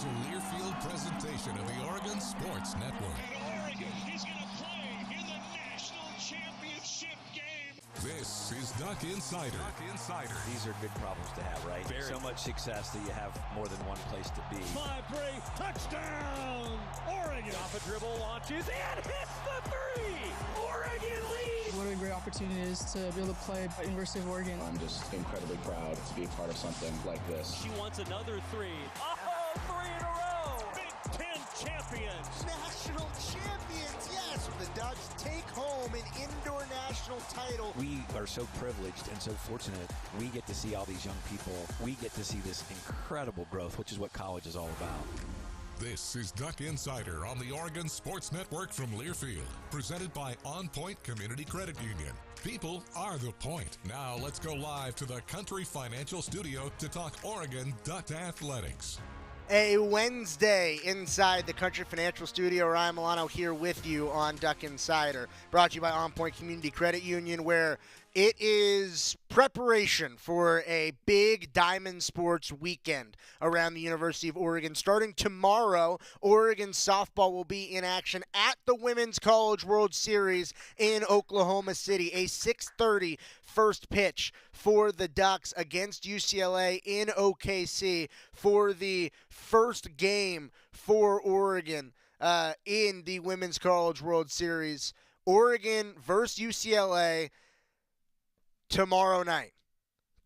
a Learfield presentation of the Oregon Sports Network. And Oregon is going to play in the national championship game. This is Duck Insider. These are good problems to have, right? So much success that you have more than one place to be. 5-3, touchdown, Oregon. Off a dribble, launches, and hits the three. Oregon leads. What a great opportunity it is to be able to play at University of Oregon. I'm just incredibly proud to be a part of something like this. She wants another three. Oh, three in a row. Big Ten champions. National champions, yes. The Ducks take home an indoor national title. We are so privileged and so fortunate. We get to see all these young people. We get to see this incredible growth, which is what college is all about. This is Duck Insider on the Oregon Sports Network from Learfield, presented by OnPoint Community Credit Union. People are the point. Now let's go live to the Country Financial Studio to talk Oregon Duck Athletics. A Wednesday inside the Country Financial Studio. Ryan Milano here with you on Duck Insider, brought to you by OnPoint Community Credit Union, where it is preparation for a big Diamond Sports weekend around the University of Oregon. Starting tomorrow, Oregon softball will be in action at the Women's College World Series in Oklahoma City. A 6:30 first pitch for the Ducks against UCLA in OKC for the first game for Oregon in the Women's College World Series. Oregon versus UCLA tomorrow night.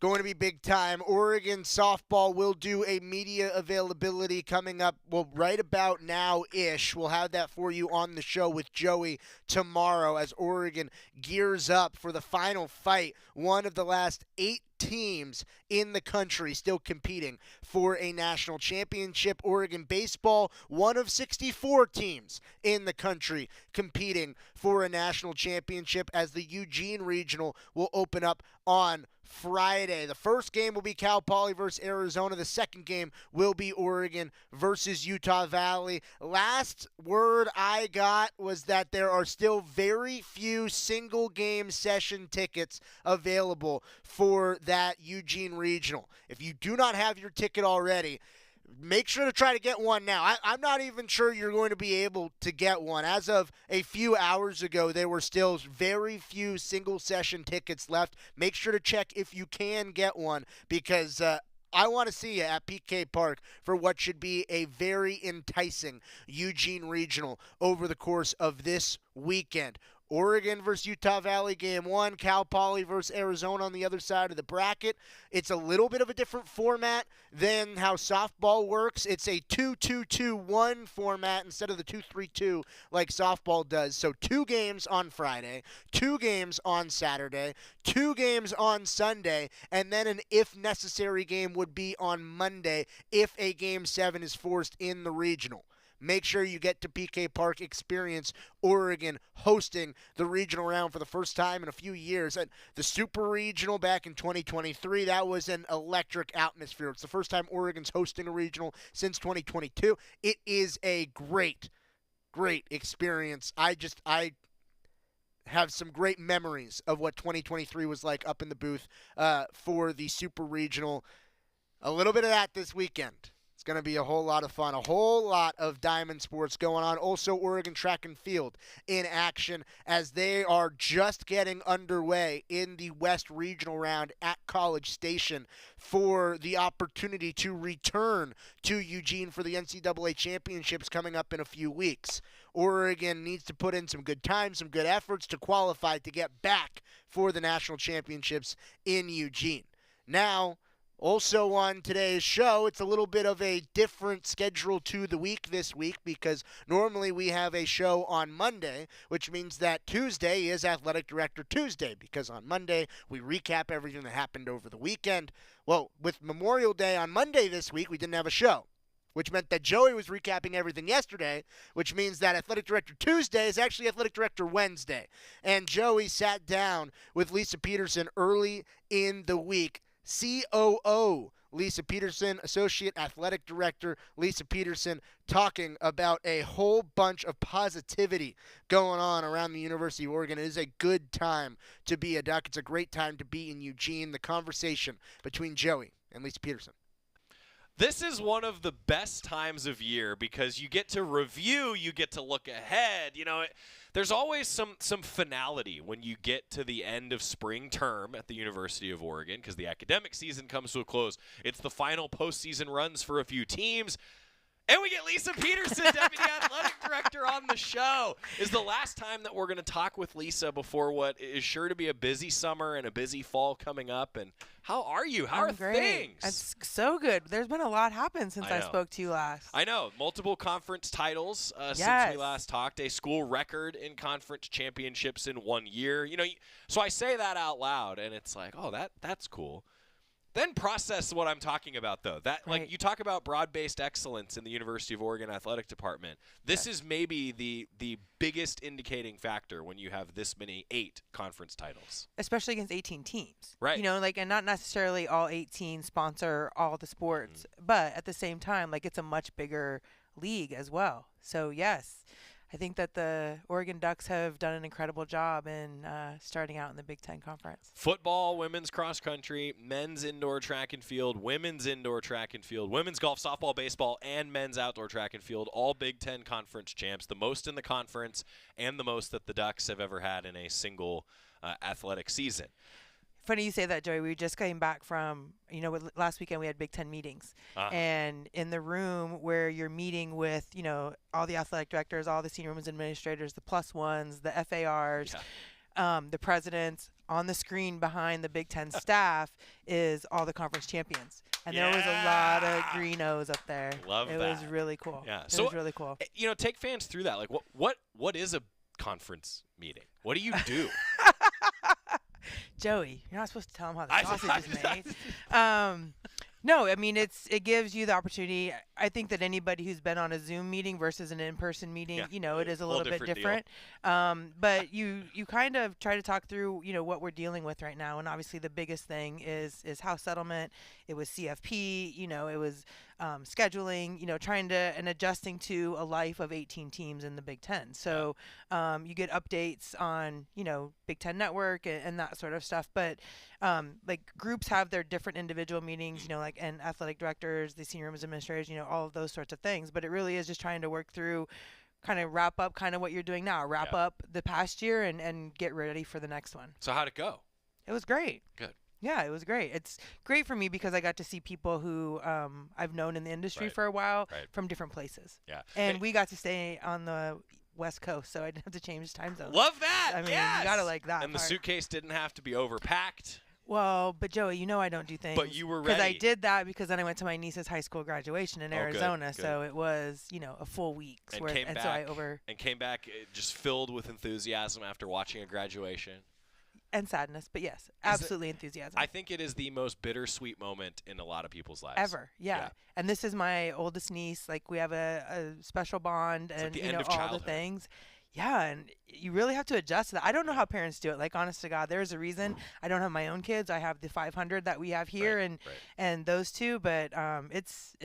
Going to be big time. Oregon softball will do a media availability coming up, well, right about now-ish. We'll have that for you on the show with Joey tomorrow as Oregon gears up for the final fight. One of the last 8 teams in the country still competing for a national championship. Oregon baseball, one of 64 teams in the country competing for a national championship, as the Eugene Regional will open up on Friday. The first game will be Cal Poly versus Arizona. The second game will be Oregon versus Utah Valley. Last word I got was that there are still very few single game session tickets available for that Eugene Regional. If you do not have your ticket already, make sure to try to get one now. I'm not even sure you're going to be able to get one. As of a few hours ago, there were still very few single-session tickets left. Make sure to check if you can get one, because I want to see you at PK Park for what should be a very enticing Eugene Regional over the course of this weekend. Oregon versus Utah Valley, game 1. Cal Poly versus Arizona on the other side of the bracket. It's a little bit of a different format than how softball works. It's a 2-2-2-1 format instead of the 2-3-2 like softball does. So 2 games on Friday, 2 games on Saturday, 2 games on Sunday, and then an if necessary game would be on Monday if a Game 7 is forced in the regional. Make sure you get to PK Park, experience Oregon hosting the regional round for the first time in a few years. And the Super Regional back in 2023, that was an electric atmosphere. It's the first time Oregon's hosting a regional since 2022. It is a great experience. I have some great memories of what 2023 was like up in the booth for the Super Regional. A little bit of that this weekend. It's going to be a whole lot of fun, a whole lot of Diamond Sports going on. Also, Oregon Track and Field in action as they are just getting underway in the West Regional Round at College Station for the opportunity to return to Eugene for the NCAA Championships coming up in a few weeks. Oregon needs to put in some good time, some good efforts to qualify to get back for the national championships in Eugene. Now, also on today's show, it's a little bit of a different schedule to the week this week, because normally we have a show on Monday, which means that Tuesday is Athletic Director Tuesday, because on Monday we recap everything that happened over the weekend. Well, with Memorial Day on Monday this week, we didn't have a show, which meant that Joey was recapping everything yesterday, which means that Athletic Director Tuesday is actually Athletic Director Wednesday. And Joey sat down with Lisa Peterson early in the week. COO Lisa Peterson, Associate Athletic Director Lisa Peterson, talking about a whole bunch of positivity going on around the University of Oregon. It is a good time to be a Duck. It's a great time to be in Eugene. The conversation between Joey and Lisa Peterson. This is one of the best times of year because you get to review, you get to look ahead. There's always some finality when you get to the end of spring term at the University of Oregon because the academic season comes to a close. It's the final postseason runs for a few teams. And we get Lisa Peterson, Deputy Athletic Director, on the show. Is the last time that we're going to talk with Lisa before what is sure to be a busy summer and a busy fall coming up. And how are you? How are things? It's so good. There's been a lot happen since I spoke to you last. I know. Multiple conference titles since we last talked. A school record in conference championships in 1 year. So I say that out loud, and it's like, oh, that's cool. Then process what I'm talking about, though. Like you talk about broad-based excellence in the University of Oregon athletic department. This is maybe the biggest indicating factor when you have this many 8 conference titles, especially against 18 teams. Right. And not necessarily all 18 sponsor all the sports, but at the same time, it's a much bigger league as well. So yes. I think that the Oregon Ducks have done an incredible job in starting out in the Big Ten Conference. Football, women's cross country, men's indoor track and field, women's indoor track and field, women's golf, softball, baseball, and men's outdoor track and field, all Big Ten Conference champs, the most in the conference and the most that the Ducks have ever had in a single athletic season. Funny you say that, Joey. We just came back from, last weekend we had Big Ten meetings. And in the room where you're meeting with, all the athletic directors, all the senior women's administrators, the plus ones, the FARs, the presidents, on the screen behind the Big Ten staff is all the conference champions. And there was a lot of green-O's up there. Love that. It was really cool. Yeah. It was really cool. Take fans through that. Like, what is a conference meeting? What do you do? Joey, you're not supposed to tell them how the sausage is made. No, I mean, it gives you the opportunity. I think that anybody who's been on a Zoom meeting versus an in-person meeting, it is a little bit different. But you kind of try to talk through, what we're dealing with right now. And obviously the biggest thing is house settlement. It was CFP, it was scheduling, trying to and adjusting to a life of 18 teams in the Big Ten. So you get updates on, Big Ten Network and that sort of stuff. But groups have their different individual meetings, and athletic directors, the senior women's administrators, all of those sorts of things. But it really is just trying to work through, kind of wrap up kind of what you're doing now, wrap up the past year and get ready for the next one. So how'd it go? It was great. Good. Yeah, it was great. It's great for me because I got to see people who I've known in the industry for a while from different places. Yeah. And we got to stay on the West Coast, so I didn't have to change time zones. Love that. I mean, you got to like that. And the suitcase didn't have to be overpacked. Well, but Joey, I don't do things. But you were ready. Because I did that because then I went to my niece's high school graduation in Arizona, good. So it was, a full week. And came back just filled with enthusiasm after watching a graduation. And sadness, but yes, absolutely enthusiasm. I think it is the most bittersweet moment in a lot of people's lives. Ever, yeah. And this is my oldest niece. We have a special bond and, all the things. Yeah, and you really have to adjust to that. I don't know how parents do it. Honest to God, there's a reason I don't have my own kids. I have the 500 that we have here and those two, but it's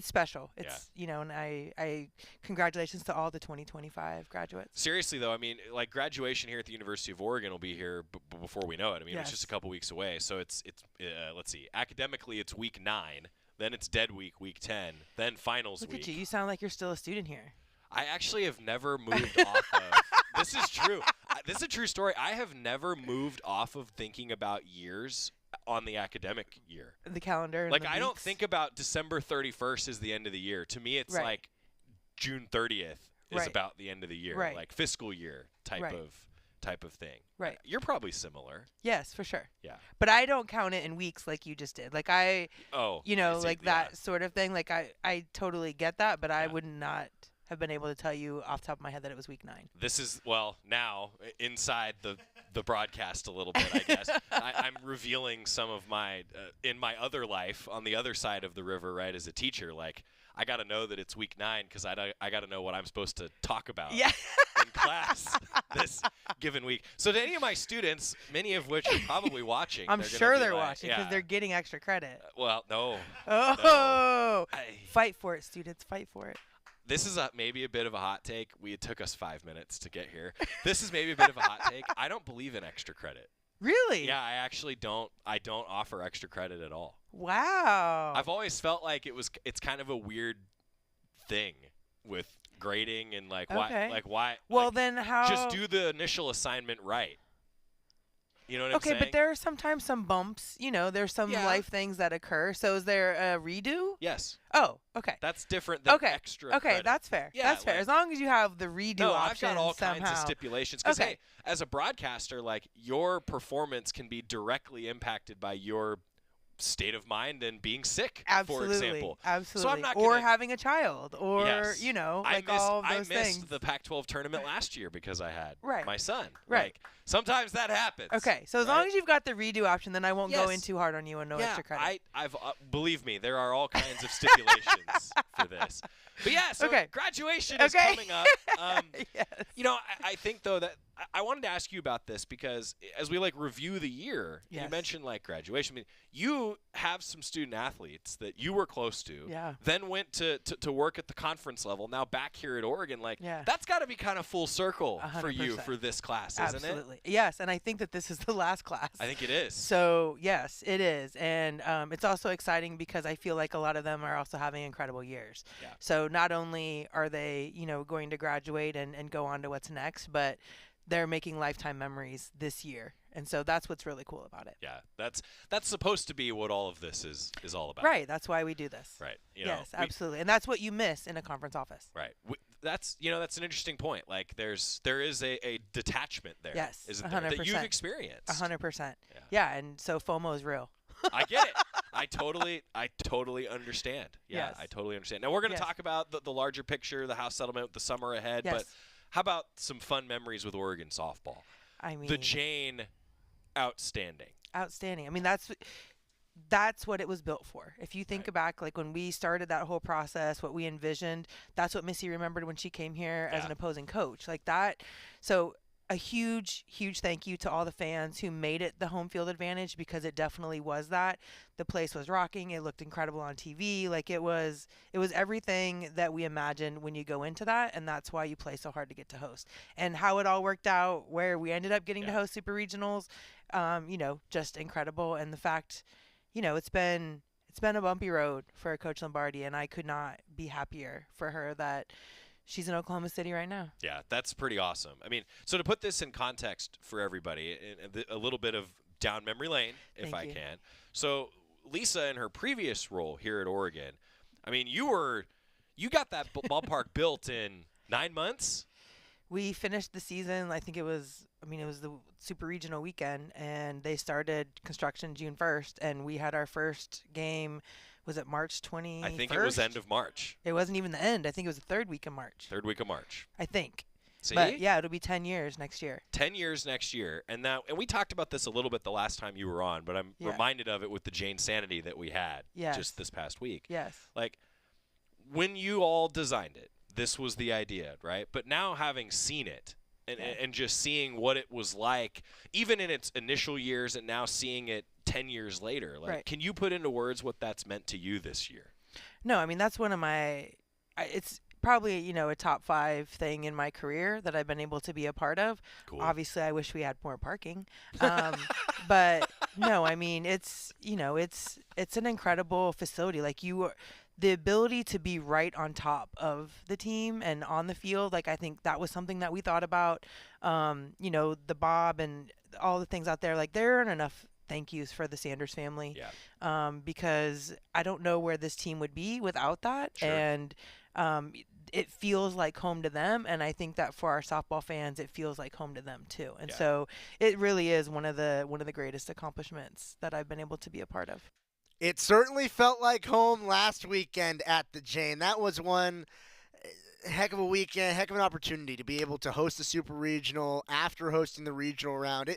special. It's and I congratulations to all the 2025 graduates. Seriously though, I mean, graduation here at the University of Oregon will be here before we know it. I mean, it's just a couple weeks away. So it's let's see. Academically, it's week 9. Then it's dead week 10. Then finals week. Look at you. You sound like you're still a student here. I actually have never moved off of – this is true. This is a true story. I have never moved off of thinking about years on the academic year. The calendar. I don't think about December 31st as the end of the year. To me, it's June 30th is about the end of the year, fiscal year type of thing. Right. You're probably similar. Yes, for sure. Yeah. But I don't count it in weeks like you just did. That sort of thing. I totally get that, but I would not – have been able to tell you off the top of my head that it was week 9. This is, now, inside the broadcast a little bit, I guess. I'm revealing some of my, in my other life, on the other side of the river, as a teacher, I got to know that it's week 9 because I got to know what I'm supposed to talk about in class this given week. So to any of my students, many of which are probably watching. I'm sure they're watching because they're getting extra credit. Well, no. Oh. No. Fight for it, students. Fight for it. This is maybe a bit of a hot take. It took us 5 minutes to get here. This is maybe a bit of a hot take. I don't believe in extra credit. Really? Yeah, I actually don't. I don't offer extra credit at all. Wow. I've always felt like it's kind of a weird thing with grading and why Well, then how just do the initial assignment right. You know what I'm saying? Okay, but there are sometimes some bumps. There's some life things that occur. So is there a redo? Yes. Oh, okay. That's different than extra Okay, credit. that's fair. Yeah, that's fair. As long as you have the redo option I've got all somehow. kinds of stipulations. Because, hey, as a broadcaster, your performance can be directly impacted by your state of mind and being sick, for example. Absolutely. So I'm not or having a child, or, all those things. I missed the Pac-12 tournament last year because I had my son. Right. Sometimes that happens. Okay, so as long as you've got the redo option, then I won't go in too hard on you and no extra credit. I've believe me, there are all kinds of stipulations for this. But so graduation is coming up. Yes. I think though that I wanted to ask you about this because as we review the year, you mentioned graduation. I mean, you have some student athletes that you were close to, then went to work at the conference level, now back here at Oregon. That's got to be kind of full circle 100%. for you for this class, isn't it? Absolutely. Yes, and I think that this is the last class. I think it is. So, yes, it is. And it's also exciting because I feel like a lot of them are also having incredible years. Yeah. So not only are they, going to graduate and go on to what's next, but they're making lifetime memories this year. And so that's what's really cool about it. Yeah, that's supposed to be what all of this is all about. Right, that's why we do this. Right. Yes, absolutely. And that's what you miss in a conference office. Right. That's an interesting point. There is a detachment there. Yes, isn't 100%. there, that you've experienced. 100%. Yeah, and so FOMO is real. I get it. I totally understand. Yeah, yes. I totally understand. Now we're going to talk about the larger picture, the house settlement, the summer ahead. Yes. But how about some fun memories with Oregon softball? I mean, the Jane, outstanding. Outstanding. I mean, that's what it was built for. If you think back, when we started that whole process, what we envisioned, that's what Missy remembered when she came here as an opposing coach. That. So a huge, huge thank you to all the fans who made it the home field advantage, because it definitely was that. The place was rocking. It looked incredible on TV. It was everything that we imagined when you go into that, and that's why you play so hard to get to host. And how it all worked out, where we ended up getting to host super regionals, just incredible. And the fact, it's been a bumpy road for Coach Lombardi, and I could not be happier for her that she's in Oklahoma City right now. Yeah, that's pretty awesome. I mean, so to put this in context for everybody, a little bit of down memory lane, if I can. So Lisa, in her previous role here at Oregon, I mean, you got that ballpark built in 9 months? We finished the season, I think it was the super regional weekend, and they started construction June 1st, and we had our first game. Was it March 21st? I think it was end of March. It wasn't even the end. I think it was the third week of March. Third week of March. I think. See? But yeah, it'll be 10 years next year. 10 years next year. And we talked about this a little bit the last time you were on, but I'm reminded of it with the Jane Sanity that we had just this past week. Yes. When you all designed it, this was the idea, right? But now having seen it and just seeing what it was like, even in its initial years, and now seeing it 10 years later, can you put into words what that's meant to you this year? No, I mean, that's one of it's probably, a top 5 thing in my career that I've been able to be a part of. Cool. Obviously, I wish we had more parking. But no, I mean, it's an incredible facility. The ability to be right on top of the team and on the field, I think that was something that we thought about. The Bob and all the things out there, there aren't enough thank yous for the Sanders family. Yeah. Because I don't know where this team would be without that. Sure. And it feels like home to them, and I think that for our softball fans, it feels like home to them too. And so it really is one of the greatest accomplishments that I've been able to be a part of. It certainly felt like home last weekend at the Jane. That was one heck of a weekend, heck of an opportunity to be able to host a super regional after hosting the regional round.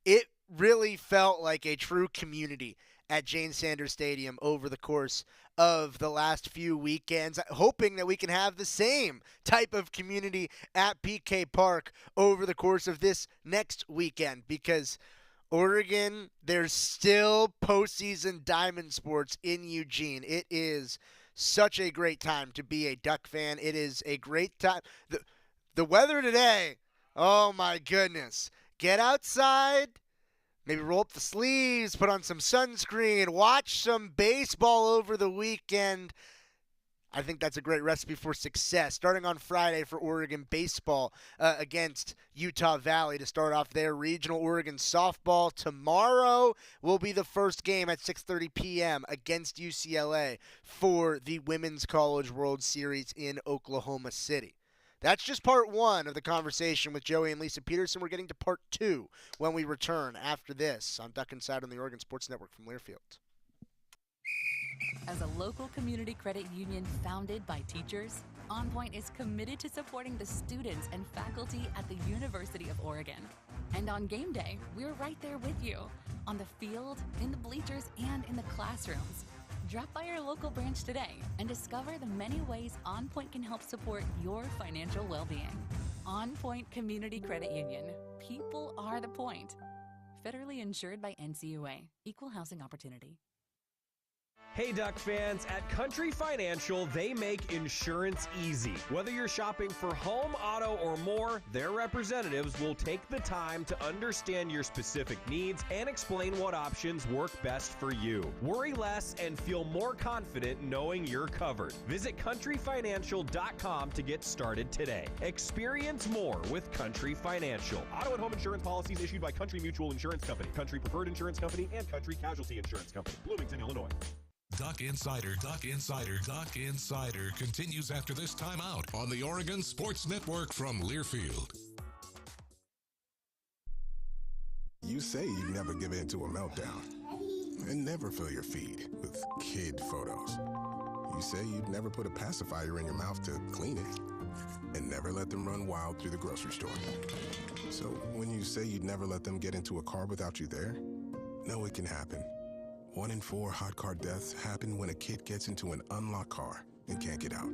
It really felt like a true community at Jane Sanders Stadium over the course of the last few weekends, hoping that we can have the same type of community at PK Park over the course of this next weekend, because Oregon, there's still postseason diamond sports in Eugene. It is such a great time to be a Duck fan. It is a great time. The weather today, oh my goodness. Get outside. Maybe roll up the sleeves, put on some sunscreen, watch some baseball over the weekend. I think that's a great recipe for success. Starting on Friday for Oregon baseball against Utah Valley to start off their regional. Oregon softball tomorrow will be the first game at 6:30 p.m. against UCLA for the Women's College World Series in Oklahoma City. That's just part one of the conversation with Joey and Lisa Peterson. We're getting to part two when we return after this on Duck Inside on the Oregon Sports Network from Learfield. As a local community credit union founded by teachers, OnPoint is committed to supporting the students and faculty at the University of Oregon. And on game day, we're right there with you, on the field, in the bleachers, and in the classrooms. Drop by your local branch today and discover the many ways OnPoint can help support your financial well-being. OnPoint Community Credit Union. People are the point. Federally insured by NCUA. Equal housing opportunity. Hey Duck fans, at Country Financial, they make insurance easy. Whether you're shopping for home, auto, or more, their representatives will take the time to understand your specific needs and explain what options work best for you. Worry less and feel more confident knowing you're covered. Visit countryfinancial.com to get started today. Experience more with Country Financial. Auto and home insurance policies issued by Country Mutual Insurance Company, Country Preferred Insurance Company, and Country Casualty Insurance Company, Bloomington, Illinois. Duck Insider continues after this timeout on the Oregon Sports Network from Learfield. You say you'd never give in to a meltdown and never fill your feed with kid photos. You say you'd never put a pacifier in your mouth to clean it and never let them run wild through the grocery store. So when you say you'd never let them get into a car without you there, no, it can happen. 1 in 4 hot car deaths happen when a kid gets into an unlocked car and can't get out.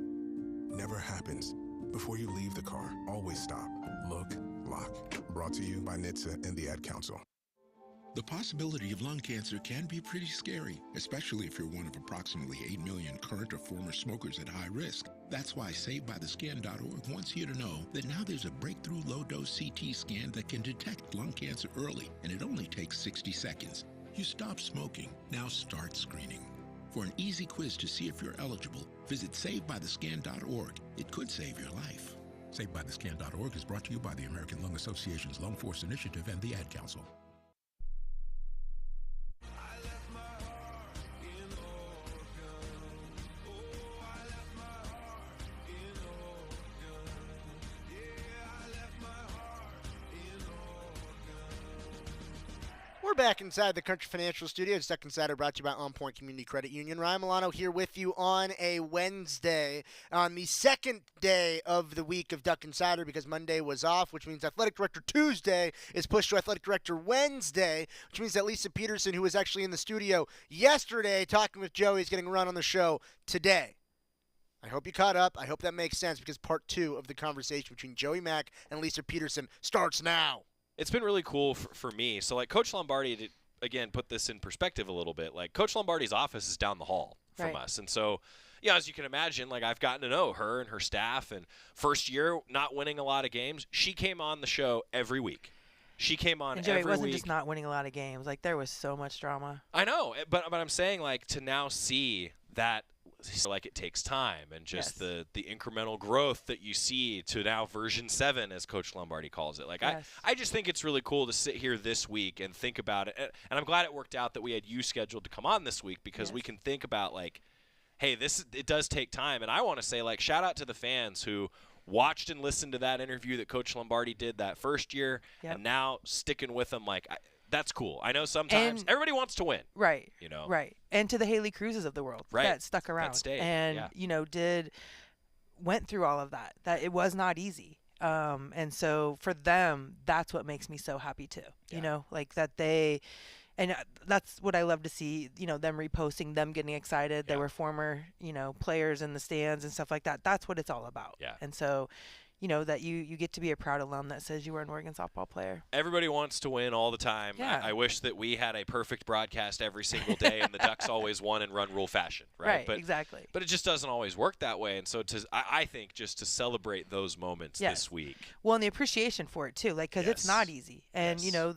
Never happens. Before you leave the car, always stop, look, lock. Brought to you by NHTSA and the Ad Council. The possibility of lung cancer can be pretty scary, especially if you're one of approximately 8 million current or former smokers at high risk. That's why SaveByTheScan.org wants you to know that now there's a breakthrough low-dose CT scan that can detect lung cancer early, and it only takes 60 seconds. You stop smoking, now start screening. For an easy quiz to see if you're eligible, visit SaveByTheScan.org. It could save your life. SaveByTheScan.org is brought to you by the American Lung Association's Lung Force Initiative and the Ad Council. We're back inside the Country Financial Studio. It's Duck Insider brought to you by OnPoint Community Credit Union. Ryan Milano here with you on a Wednesday, on the second day of the week of Duck Insider because Monday was off, which means Athletic Director Tuesday is pushed to Athletic Director Wednesday, which means that Lisa Peterson, who was actually in the studio yesterday talking with Joey, is getting run on the show today. I hope you caught up. I hope that makes sense because part two of the conversation between Joey Mack and Lisa Peterson starts now. It's been really cool for me. So, like, Coach Lombardi, to, again, put this in perspective a little bit. Like, Coach Lombardi's office is down the hall from us. And so, yeah, as you can imagine, like, I've gotten to know her and her staff. And first year, not winning a lot of games, she came on the show every week. She came on and Joey, every week. it wasn't just not winning a lot of games. Like, there was so much drama. I know. But I'm saying, like, to now see that, like, it takes time and just the incremental growth that you see to now version 7, as Coach Lombardi calls it. Like, I just think it's really cool to sit here this week and think about it. And I'm glad it worked out that we had you scheduled to come on this week because we can think about, like, hey, it does take time. And I want to say, like, shout out to the fans who watched and listened to that interview that Coach Lombardi did that first year and now sticking with them. Like, that's cool. I know sometimes everybody wants to win. Right. You know. Right. And to the Haley Cruzes of the world that stuck around. That stayed. And, you know, went through all of that. That it was not easy. And so for them, that's what makes me so happy too. You know, like that and that's what I love to see, you know, them reposting, them getting excited. They were former, you know, players in the stands and stuff like that. That's what it's all about. Yeah. And so, you know, that you get to be a proud alum that says you were an Oregon softball player. Everybody wants to win all the time. Yeah. I wish that we had a perfect broadcast every single day and the Ducks always won in run rule fashion, right? Right, exactly. But it just doesn't always work that way. And so I think just to celebrate those moments this week. Well, and the appreciation for it too, like, because it's not easy. And, you know,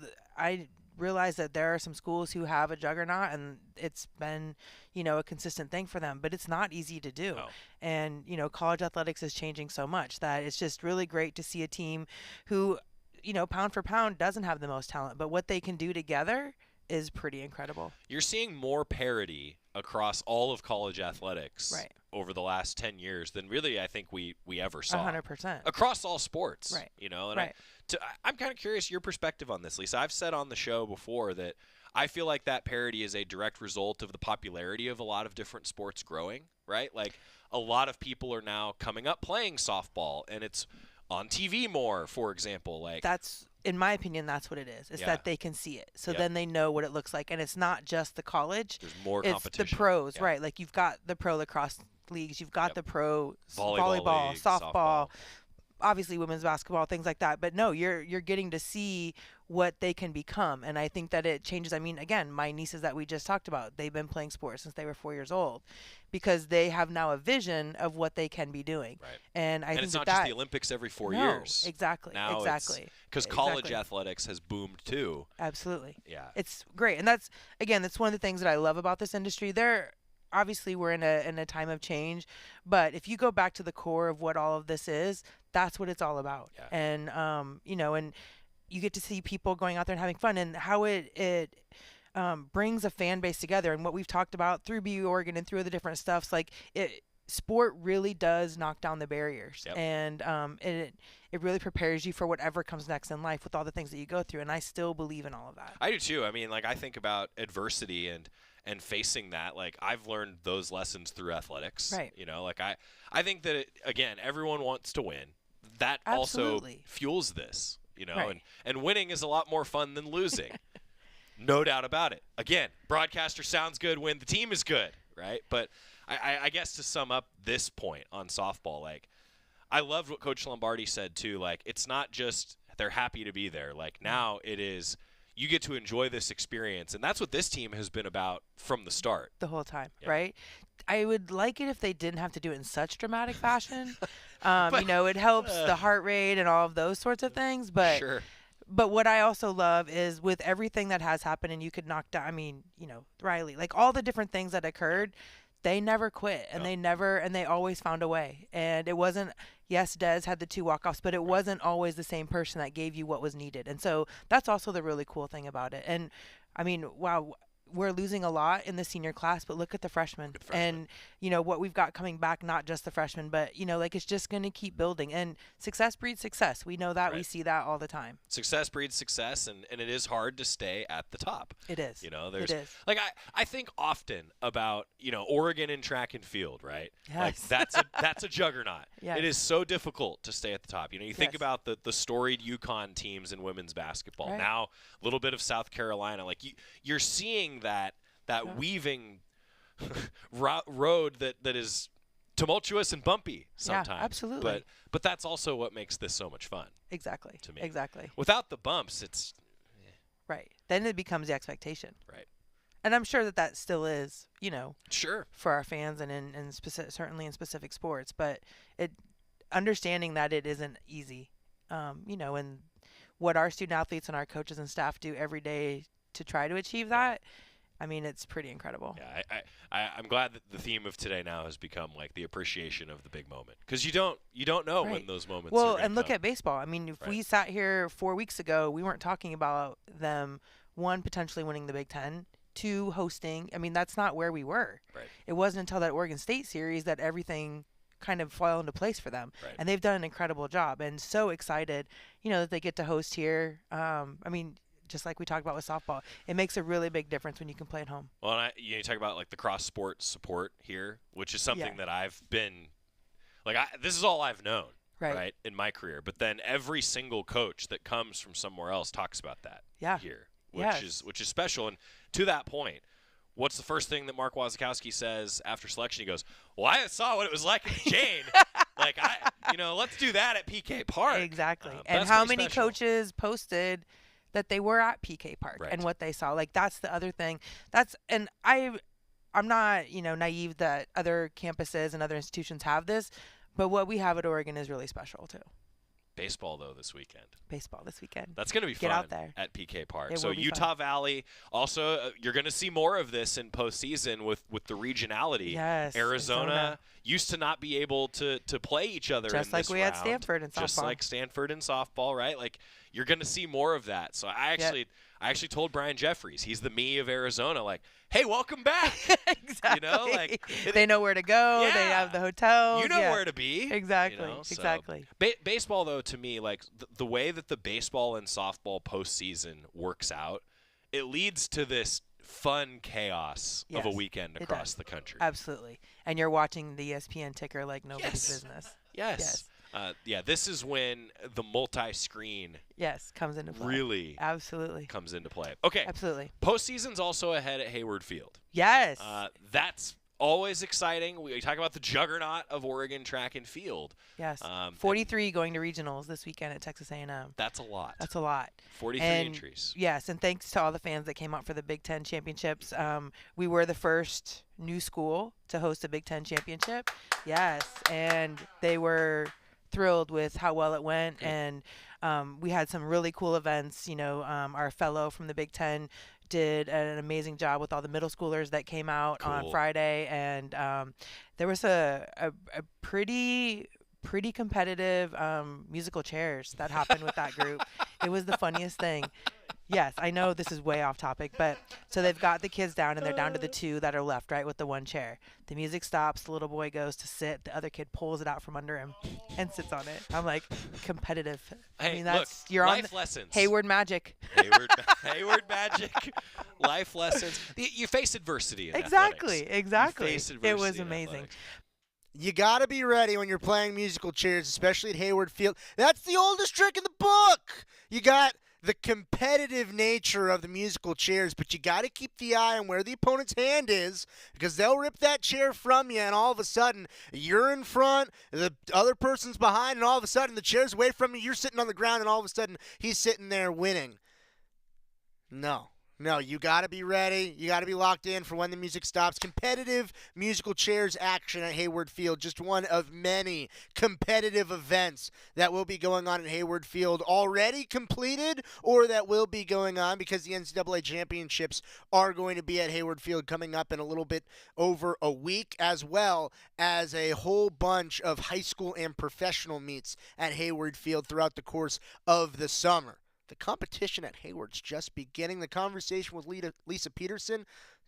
realize that there are some schools who have a juggernaut, and it's been, a consistent thing for them. But it's not easy to do. No. And, college athletics is changing so much that it's just really great to see a team who, pound for pound doesn't have the most talent, but what they can do together is pretty incredible. You're seeing more parity across all of college athletics over the last 10 years than really I think we ever saw. 100%. Across all sports. Right. And I'm kind of curious your perspective on this, Lisa. I've said on the show before that I feel like that parity is a direct result of the popularity of a lot of different sports growing, right? Like a lot of people are now coming up playing softball, and it's on TV more, for example. Like that's, in my opinion, that's what it is. It's that they can see it. So then they know what it looks like. And it's not just the college. There's more competition. It's the pros, right? Like you've got the pro lacrosse leagues. You've got the pro volleyball league, softball, obviously women's basketball, things like that. But no, you're getting to see what they can become. And I think that it changes. I mean, again, my nieces that we just talked about, they've been playing sports since they were 4 years old because they have now a vision of what they can be doing. Right. And I think it's not just the Olympics every 4 years. Exactly. Now exactly. Because college athletics has boomed too. Absolutely. Yeah. It's great. And that's one of the things that I love about this industry. Obviously we're in a time of change, but if you go back to the core of what all of this is, that's what it's all about. Yeah. And and you get to see people going out there and having fun, and how it brings a fan base together. And what we've talked about through BU Oregon and through the different stuffs, like sport really does knock down the barriers. Yep. And it really prepares you for whatever comes next in life with all the things that you go through. And I still believe in all of that. I do too. I mean, like I think about adversity and facing that. Like I've learned those lessons through athletics. Right. Like I think that again, everyone wants to win. That Absolutely. also fuels this. Right. And winning is a lot more fun than losing. No doubt about it. Again, broadcaster sounds good when the team is good, right? But I guess to sum up this point on softball, like I loved what Coach Lombardi said too. Like it's not just they're happy to be there. Like now it is you get to enjoy this experience, and that's what this team has been about from the start. The whole time, right? I would like it if they didn't have to do it in such dramatic fashion. It helps the heart rate and all of those sorts of things. But sure. But what I also love is with everything that has happened, and you could knock down, Riley, like all the different things that occurred, they never quit, and they always found a way. And it wasn't, yes, Des had the 2 walk-offs, but it wasn't always the same person that gave you what was needed. And so that's also the really cool thing about it. And I mean, wow, we're losing a lot in the senior class, but look at the freshmen. And, what we've got coming back, not just the freshmen, but, it's just going to keep building. And success breeds success. We know that. Right. We see that all the time. Success breeds success, and it is hard to stay at the top. It is. There's, it is. Like, I think often about, Oregon in track and field, right? Yes. Like, that's a juggernaut. Yes. It is so difficult to stay at the top. You think Yes. about the storied UConn teams in women's basketball. Right. Now, a little bit of South Carolina. Like, you're seeing that weaving road that is tumultuous and bumpy sometimes. Yeah, absolutely. But that's also what makes this so much fun. Exactly. To me. Exactly. Without the bumps, it's right. Then it becomes the expectation. Right. And I'm sure that still is, sure, for our fans and in certainly in specific sports, but understanding that it isn't easy, and what our student athletes and our coaches and staff do every day to try to achieve that. I mean, it's pretty incredible. Yeah, I'm glad that the theme of today now has become like the appreciation of the big moment, because you don't know when those moments. Well, are and look come. at baseball. I mean, if we sat here 4 weeks ago, we weren't talking about them, 1, potentially winning the Big Ten, 2, hosting. I mean, that's not where we were. Right. It wasn't until that Oregon State series that everything kind of fell into place for them. Right. And they've done an incredible job, and so excited, that they get to host here. Just like we talked about with softball, it makes a really big difference when you can play at home. Well, and you talk about like the cross sport support here, which is something that I've been like, this is all I've known, right, in my career. But then every single coach that comes from somewhere else talks about that here, which is special. And to that point, what's the first thing that Mark Wasikowski says after selection? He goes, "Well, I saw what it was like in Jane. Like, let's do that at PK Park." Exactly. And how many coaches posted that they were at PK Park and what they saw? Like, that's the other thing. And I'm not, naive that other campuses and other institutions have this, but what we have at Oregon is really special too. Baseball, though, this weekend. Baseball this weekend. That's going to be fun. Get out there. At PK Park. It So will be Utah fun. Valley, also, you're going to see more of this in postseason with the regionality. Yes. Arizona used to not be able to play each other Just in like this we round. had Stanford in softball. Just like Stanford in softball, right? Like, you're going to see more of that. So I actually told Brian Jeffries, he's the me of Arizona, like, hey, welcome back. Exactly. You know, like they know where to go. Yeah. They have the hotels. You know where to be. Exactly. You know? So, Exactly. Baseball, though, to me, like the way that the baseball and softball postseason works out, it leads to this fun chaos of a weekend across the country. Absolutely. And you're watching the ESPN ticker like nobody's business. Yes. This is when the multi-screen comes into play. Really absolutely comes into play. Okay. Absolutely. Postseason's also ahead at Hayward Field. Yes. That's always exciting. We talk about the juggernaut of Oregon track and field. Yes. 43 going to regionals this weekend at Texas A&M. That's a lot. That's a lot. 43 entries. Yes, and thanks to all the fans that came out for the Big Ten championships. We were the first new school to host a Big Ten championship. Yes, and they were thrilled with how well it went. Good. And we had some really cool events. You know, our fellow from the Big Ten did an amazing job with all the middle schoolers that came out on Friday, and there was a pretty competitive musical chairs that happened with that group. It was the funniest thing. Yes, I know this is way off topic, but so they've got the kids down, and they're down to the two that are left, right, with the one chair. The music stops, the little boy goes to sit, the other kid pulls it out from under him and sits on it. I'm like, competitive. Hey, I mean, that's look, you're life on lessons. Hayward magic. Hayward magic. Life lessons. You face adversity in Exactly. athletics. Exactly. You face adversity It was in amazing. athletics. You got to be ready when you're playing musical chairs, especially at Hayward Field. That's the oldest trick in the book. You got the competitive nature of the musical chairs, but you got to keep the eye on where the opponent's hand is, because they'll rip that chair from you, and all of a sudden you're in front, the other person's behind, and all of a sudden the chair's away from you, you're sitting on the ground, and all of a sudden he's sitting there winning. No, you got to be ready. You got to be locked in for when the music stops. Competitive musical chairs action at Hayward Field. Just one of many competitive events that will be going on at Hayward Field, already completed or that will be going on, because the NCAA championships are going to be at Hayward Field coming up in a little bit over a week, as well as a whole bunch of high school and professional meets at Hayward Field throughout the course of the summer. The competition at Hayward's just beginning. The conversation with Lisa Peterson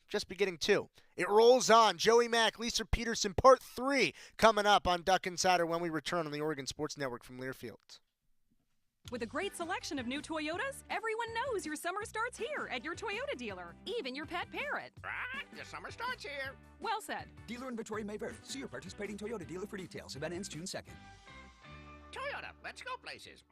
just beginning too. It rolls on. Joey Mack, Lisa Peterson, Part 3 coming up on Duck Insider when we return on the Oregon Sports Network from Learfield. With a great selection of new Toyotas, everyone knows your summer starts here at your Toyota dealer, even your pet parrot. Right, the summer starts here. Well said. Dealer inventory may vary. See your participating Toyota dealer for details. Event ends June 2nd. Toyota, let's go places.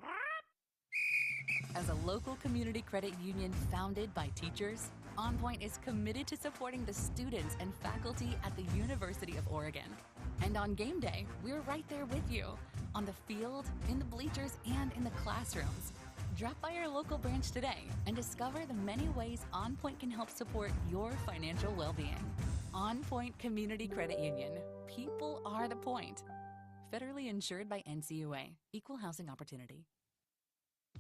As a local community credit union founded by teachers, OnPoint is committed to supporting the students and faculty at the University of Oregon. And on game day, we're right there with you, on the field, in the bleachers, and in the classrooms. Drop by our local branch today and discover the many ways OnPoint can help support your financial well-being. OnPoint Community Credit Union. People are the point. Federally insured by NCUA. Equal housing opportunity.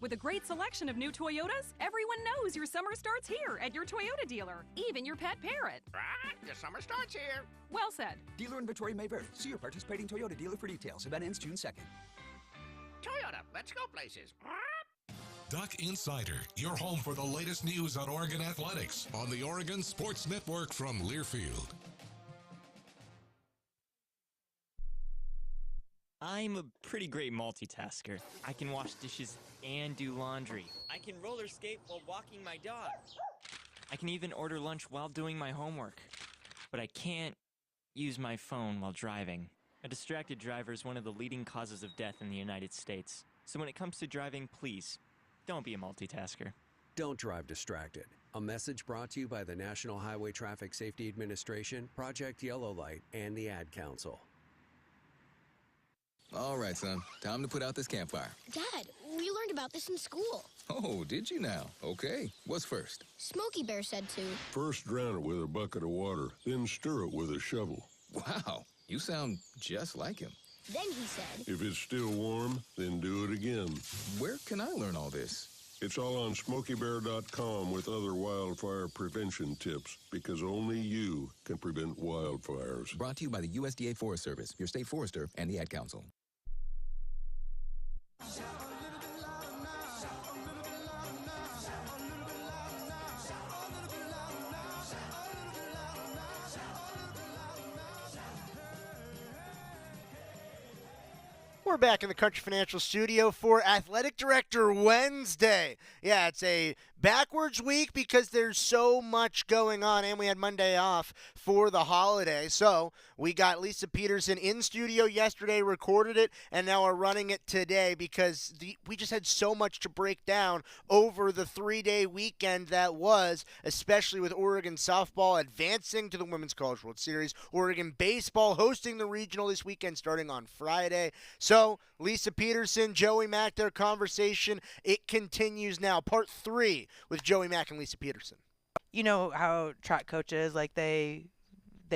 With a great selection of new Toyotas, everyone knows your summer starts here at your Toyota dealer, even your pet parrot. Right, the summer starts here. Well said. Dealer inventory may vary. See your participating Toyota dealer for details. Event ends June 2nd. Toyota, let's go places. Duck Insider, your home for the latest news on Oregon athletics on the Oregon Sports Network from Learfield. I'm a pretty great multitasker. I can wash dishes and do laundry. I can roller skate while walking my dog. I can even order lunch while doing my homework. But I can't use my phone while driving. A distracted driver is one of the leading causes of death in the United States. So when it comes to driving, please, don't be a multitasker. Don't drive distracted. A message brought to you by the National Highway Traffic Safety Administration, Project Yellow Light, and the Ad Council. All right, son. Time to put out this campfire. Dad, we learned about this in school. Oh, did you now? Okay. What's first? Smokey Bear said to. First drown it with a bucket of water, then stir it with a shovel. Wow. You sound just like him. Then he said, If it's still warm, then do it again. Where can I learn all this? It's all on SmokeyBear.com with other wildfire prevention tips, because only you can prevent wildfires. Brought to you by the USDA Forest Service, your state forester, and the Ad Council. We're back in the Country Financial Studio for Athletic Director Wednesday. Yeah, it's a backwards week because there's so much going on, and we had Monday off for the holiday. So we got Lisa Peterson in studio yesterday, recorded it, and now we're running it today because we just had so much to break down over the 3-day weekend that was, especially with Oregon softball advancing to the Women's College World Series, Oregon baseball hosting the regional this weekend starting on Friday. So Lisa Peterson, Joey Mack, their conversation, it continues now. Part 3 with Joey Mack and Lisa Peterson. You know how track coaches, like they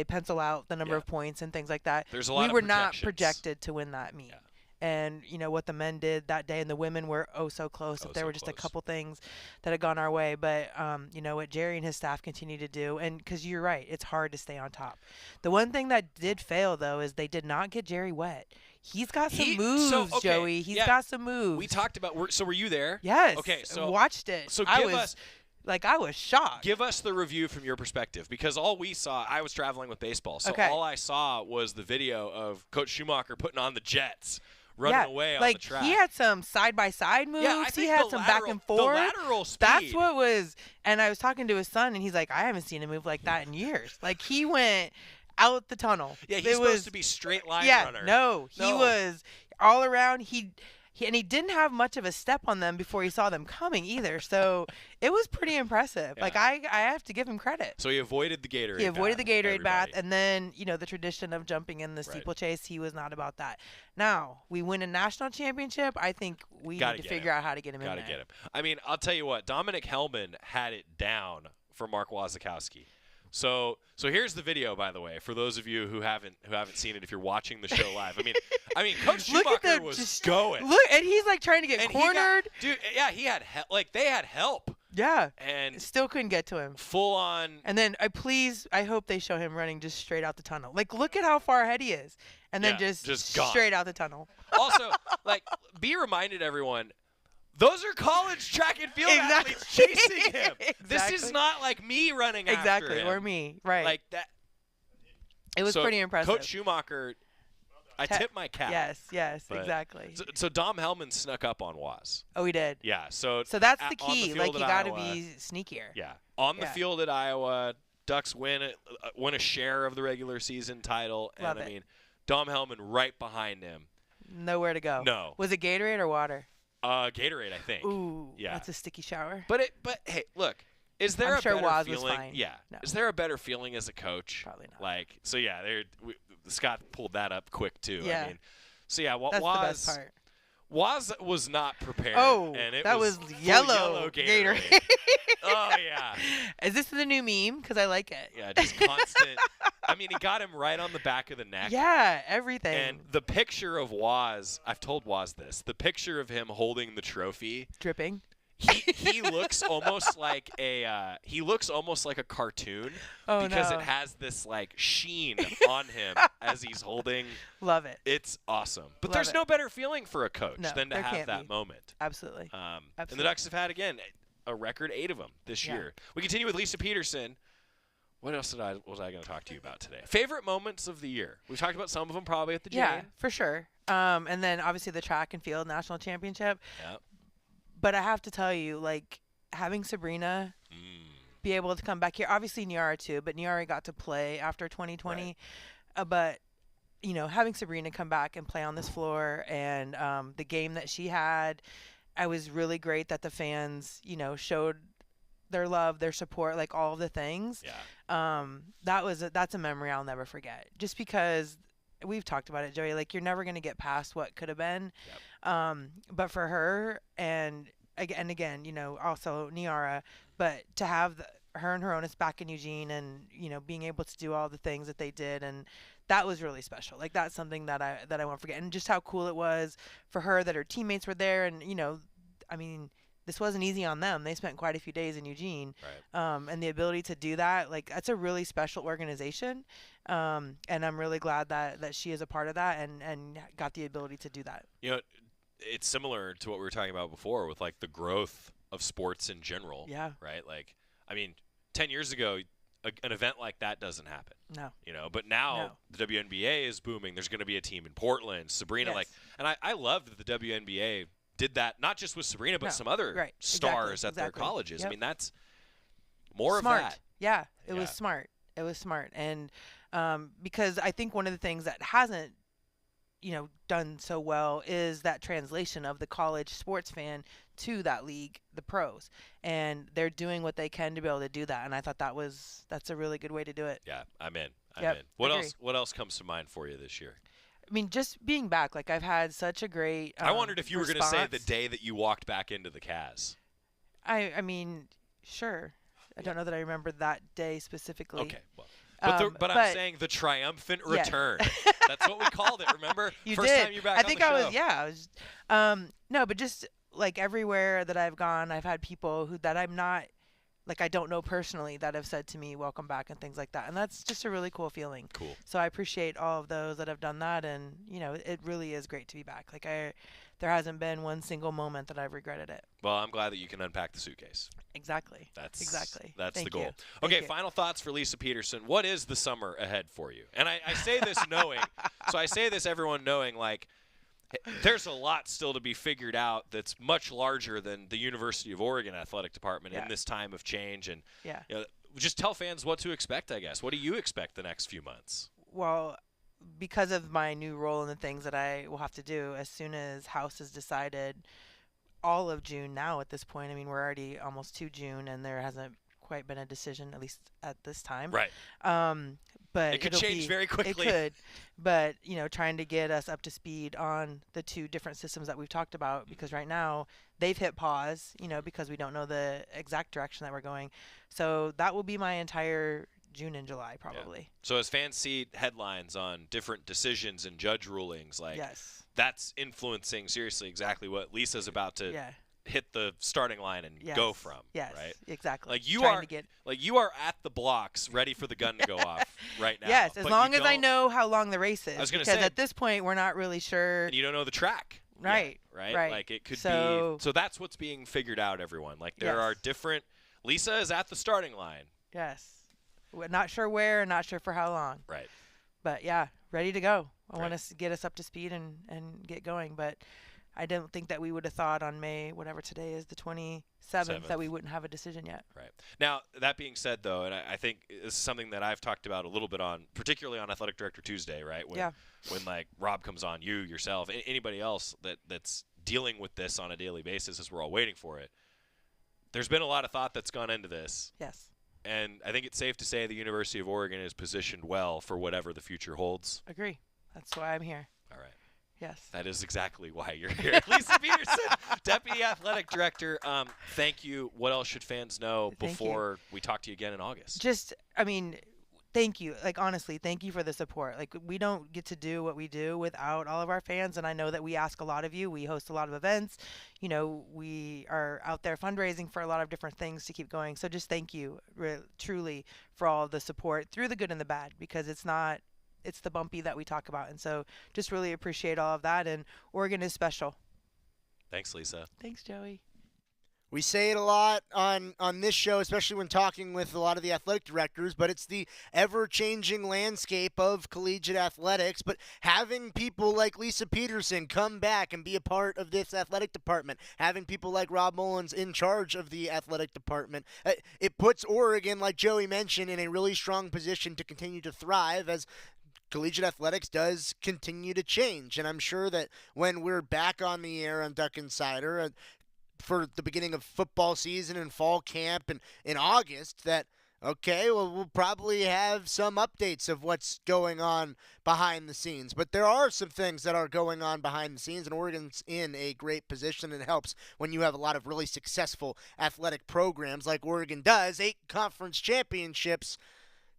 pencil out the number of points and things like that. There's a lot of We were not projections. projected to win that meet. Yeah. And, you know, what the men did that day and the women were so close. There were just a couple things that had gone our way. But, you know, what Jerry and his staff continue to do, and because you're right, it's hard to stay on top. The one thing that did fail, though, is they did not get Jerry wet. He's got some moves, Joey. He's got some moves. We talked about. So were you there? Yes. Okay. So watched it. So I was shocked. Give us the review from your perspective, because all we saw, I was traveling with baseball, so all I saw was the video of Coach Schumacher putting on the jets, running away on the track. He had some side-by-side moves. Yeah, I think he had some back and forth. The lateral speed. That's what was. And I was talking to his son, and he's like, I haven't seen him move like that in years. Like, he went out the tunnel. Yeah, he's supposed to be straight line runner. No, he was all around. And he didn't have much of a step on them before he saw them coming either. So it was pretty impressive. Yeah. Like, I have to give him credit. So he avoided the Gatorade bath. He avoided the Gatorade bath. And then, you know, the tradition of jumping in the Right. steeplechase, he was not about that. Now, we win a national championship. I think we need to figure out how to get him in there. Gotta get him. I mean, I'll tell you what. Dominic Hellman had it down for Mark Wazakowski. So here's the video, by the way, for those of you who haven't seen it. If you're watching the show live, I mean, Coach Schumacher was going. Look, and he's like trying to get cornered. He had they had help. Yeah, and still couldn't get to him. Full on. And then I hope they show him running just straight out the tunnel. Like, look at how far ahead he is, and then just straight out the tunnel. Also, like, be reminded, everyone. Those are college track and field athletes chasing him. This is not like me running after him. Or me, right. Like that. It was pretty impressive. Coach Schumacher, I tip my cap. Yes, exactly. So Dom Hellman snuck up on Waz. Oh, he did? Yeah. So that's the key. Like, you got to be sneakier. Yeah. On the field at Iowa, Ducks win a share of the regular season title. Love and, it. I mean, Dom Hellman right behind him. Nowhere to go. No. Was it Gatorade or water? Gatorade, I think. Ooh, yeah. That's a sticky shower. But hey, look, is there I'm a sure better Waz feeling? was fine. Yeah. No. Is there a better feeling as a coach? Probably not. Like, so yeah, Scott pulled that up quick too. Yeah. I mean, so yeah, that's the best part. Waz was not prepared. Oh, and it that was yellow Gatorade. Oh yeah. Is this the new meme? Because I like it. Yeah, just constant. I mean, he got him right on the back of the neck. Yeah, everything. And the picture of Waz, I've told Waz this. The picture of him holding the trophy, dripping. He looks almost like a cartoon because it has this like sheen on him as he's holding. Love it. It's awesome. But Love there's it. no better feeling for a coach No, than to there have can't that be. moment. Absolutely. And the Ducks have had again a record 8 of them this year. We continue with Lisa Peterson. What else was I going to talk to you about today? Favorite moments of the year. We've talked about some of them probably at the Jane. Yeah, for sure. And then obviously the track and field national championship. Yep. But I have to tell you, like, having Sabrina be able to come back here, obviously Niara too, but Niara got to play after 2020. Right. But, you know, having Sabrina come back and play on this floor and the game that she had, I was really great that the fans, you know, showed their love, their support, like all of the things. Yeah. That's a memory I'll never forget. Just because we've talked about it, Joey, like you're never going to get past what could have been. Yep. But for her and again, you know, also Niara, but to have her and Hronis back in Eugene and, being able to do all the things that they did. And that was really special. Like, that's something that I won't forget. And just how cool it was for her that her teammates were there. And, this wasn't easy on them. They spent quite a few days in Eugene. Right. And the ability to do that, like, that's a really special organization. And I'm really glad that she is a part of that and got the ability to do that. It's similar to what we were talking about before with, like, the growth of sports in general. Yeah. Right? Like, 10 years ago, an event like that doesn't happen. No. But now the WNBA is booming. There's going to be a team in Portland. Sabrina, Yes. and I loved that the WNBA did that, not just with Sabrina, but some other stars at their colleges. Yep. That's more smart. of that. Yeah, it was smart. It was smart. And because I think one of the things that hasn't, done so well is that translation of the college sports fan to that league, the pros. And they're doing what they can to be able to do that. And I thought that's a really good way to do it. Yeah, I'm in. Yep, What else comes to mind for you this year? Just being back, like, I've had such a great I wondered if you were going to say response. the day that you walked back into the Cas. Sure. I don't know that I remember that day specifically. Okay, well. But I'm saying the triumphant return. That's what we called it, remember? You First did. time you're back I think on the I was, show. I was, no, but just, like, everywhere that I've gone, I've had people that I'm not, like, I don't know personally that have said to me, welcome back and things like that. And that's just a really cool feeling. Cool. So I appreciate all of those that have done that. And, it really is great to be back. Like, there hasn't been one single moment that I've regretted it. Well, I'm glad that you can unpack the suitcase. Exactly. That's Thank the goal. you. Okay, Thank you. final thoughts for Lisa Peterson. What is the summer ahead for you? And I say this knowing, so I say this everyone knowing, like, there's a lot still to be figured out that's much larger than the University of Oregon athletic department in this time of change. And just tell fans what to expect, I guess. What do you expect the next few months? Well, because of my new role and the things that I will have to do, as soon as House is decided, all of June now at this point, we're already almost to June, and there hasn't quite been a decision, at least at this time. Right. But it could change very quickly. It could. But, trying to get us up to speed on the two different systems that we've talked about, because right now they've hit pause, because we don't know the exact direction that we're going. So that will be my entire June and July probably. Yeah. So as fans see headlines on different decisions and judge rulings, like that's influencing seriously exactly what Lisa's about to hit the starting line and go from. Yes, right? Exactly. Like you are at the blocks ready for the gun to go off right now. Yes, as long as I know how long the race is. I was going to because say, at this point we're not really sure. And you don't know the track. Right. Yet, right. Like it could be. So that's what's being figured out, everyone. Like there are different. Lisa is at the starting line. Yes. We're not sure where, not sure for how long. Right. But ready to go. I want to get us up to speed and get going. But I don't think that we would have thought on May, whatever today is, the 27th, that we wouldn't have a decision yet. Right. Now, that being said, though, and I think this is something that I've talked about a little bit on, particularly on Athletic Director Tuesday, right? When like Rob comes on, you, yourself, anybody else that's dealing with this on a daily basis as we're all waiting for it. There's been a lot of thought that's gone into this. Yes. And I think it's safe to say the University of Oregon is positioned well for whatever the future holds. Agree. That's why I'm here. All right. Yes. That is exactly why you're here. Lisa Peterson, Deputy Athletic Director. Thank you. What else should fans know before we talk to you again in August? Thank you. Like, honestly, thank you for the support. Like, we don't get to do what we do without all of our fans, and I know that we ask a lot of you. We host a lot of events. We are out there fundraising for a lot of different things to keep going. So just thank you, truly, for all the support through the good and the bad, because it's the bumpy that we talk about. And so just really appreciate all of that, and Oregon is special. Thanks, Lisa. Thanks, Joey. We say it a lot on this show, especially when talking with a lot of the athletic directors, but it's the ever-changing landscape of collegiate athletics. But having people like Lisa Peterson come back and be a part of this athletic department, having people like Rob Mullins in charge of the athletic department, it puts Oregon, like Joey mentioned, in a really strong position to continue to thrive as collegiate athletics does continue to change. And I'm sure that when we're back on the air on Duck Insider for the beginning of football season and fall camp and in August, that Okay, well, we'll probably have some updates of what's going on behind the scenes. But there are some things that are going on behind the scenes, and Oregon's in a great position. It helps when you have a lot of really successful athletic programs like Oregon does. 8 conference championships.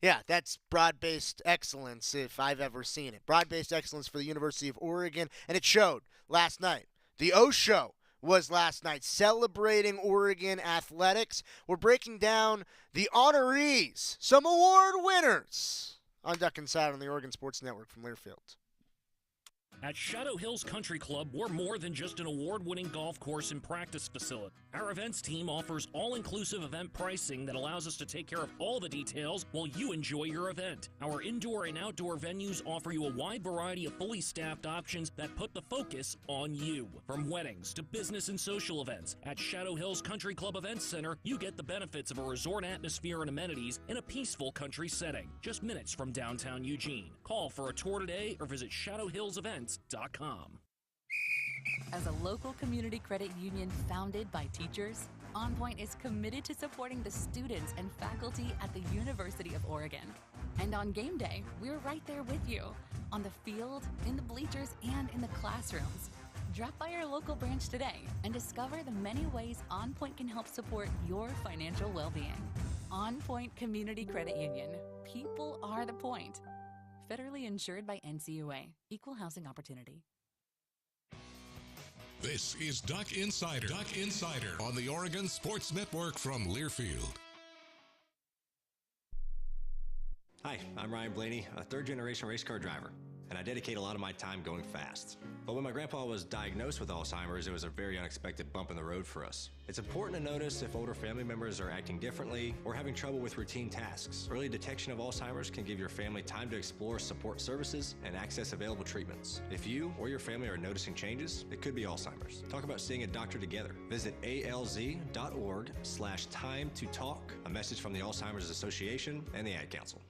Yeah, that's broad-based excellence if I've ever seen it. Broad-based excellence for the University of Oregon, and it showed last night. The O Show was last night, celebrating Oregon athletics. We're breaking down the honorees, some award winners, on Duck Inside on the Oregon Sports Network from Learfield. At Shadow Hills Country Club, we're more than just an award-winning golf course and practice facility. Our events team offers all-inclusive event pricing that allows us to take care of all the details while you enjoy your event. Our indoor and outdoor venues offer you a wide variety of fully staffed options that put the focus on you. From weddings to business and social events, at Shadow Hills Country Club Events Center, you get the benefits of a resort atmosphere and amenities in a peaceful country setting, just minutes from downtown Eugene. Call for a tour today or visit shadowhillsevents.com. As a local community credit union founded by teachers, OnPoint is committed to supporting the students and faculty at the University of Oregon. And on game day, we're right there with you, on the field, in the bleachers, and in the classrooms. Drop by our local branch today and discover the many ways OnPoint can help support your financial well-being. OnPoint Community Credit Union. People are the point. Federally insured by NCUA. Equal housing opportunity. This is Duck Insider. Duck Insider on the Oregon Sports Network from Learfield. Hi, I'm Ryan Blaney, a third-generation race car driver, and I dedicate a lot of my time going fast. But when my grandpa was diagnosed with Alzheimer's, it was a very unexpected bump in the road for us. It's important to notice if older family members are acting differently or having trouble with routine tasks. Early detection of Alzheimer's can give your family time to explore support services and access available treatments. If you or your family are noticing changes, it could be Alzheimer's. Talk about seeing a doctor together. Visit alz.org/time to talk. A message from the Alzheimer's Association and the Ad Council.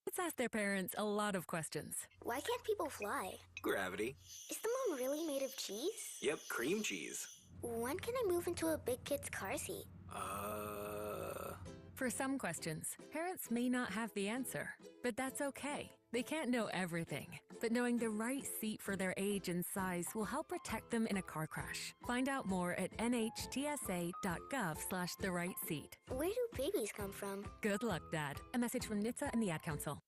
Kids ask their parents a lot of questions. Why can't people fly? Gravity. Is the moon really made of cheese? Yep, cream cheese. When can I move into a big kid's car seat? For some questions, parents may not have the answer, but that's okay. They can't know everything, but knowing the right seat for their age and size will help protect them in a car crash. Find out more at nhtsa.gov/therightseat. Where do babies come from? Good luck, Dad. A message from NHTSA and the Ad Council.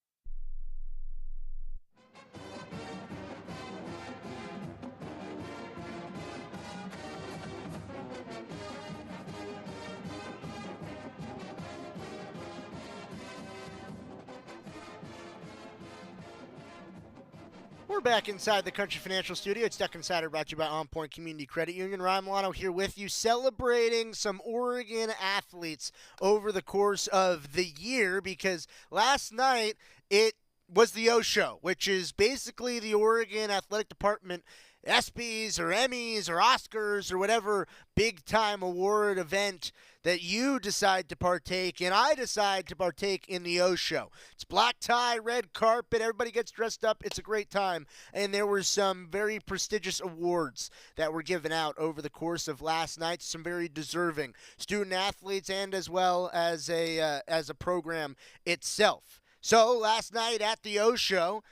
We're back inside the Country Financial Studio. It's Duck Insider, brought to you by OnPoint Community Credit Union. Ryan Milano here with you, celebrating some Oregon athletes over the course of the year, because last night it was the O Show, which is basically the Oregon Athletic Department ESPYs or Emmys or Oscars or whatever big-time award event that you decide to partake in. I decide to partake in the O Show. It's black tie, red carpet. Everybody gets dressed up. It's a great time. And there were some very prestigious awards that were given out over the course of last night. Some very deserving student athletes, and as well as a program itself. So last night at the O Show,